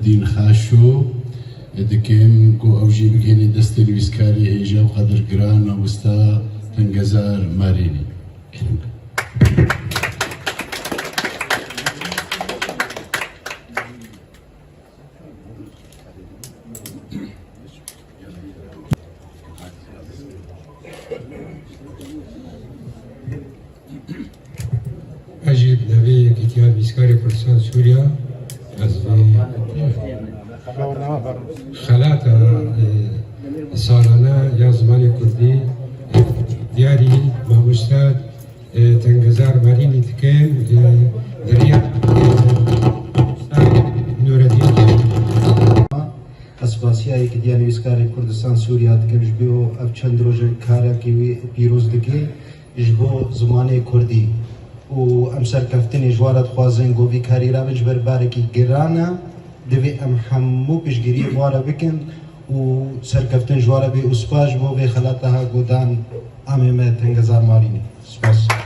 الدین خاشو دکیم کو اوجی بگینی دستی ویسکاری هیجا و قدر گران و وستا تنگزار مارینی. أجيب نبي كتياب بيسكاري كردستان سوريا خلات سالانه یا زمانی کردی دیاری ماموستاد تنگزار مارینی تکن دریا نوردین اسپاسیایی که دیاری ویسکاری کردستان سوریا دکمش بیو اب چند روز کارا کی پیروز دکی جبو زمانی کردی و ام سرکفتنی جوارت خوازن گوبی کاری را بجبر بارکی گرانه دوی ام همو پیشگیری وارا بکن و سرکفتن جوارا بی اسپاش بو بی خلاتها گودان امامه تنگزار مارینی. سپاس.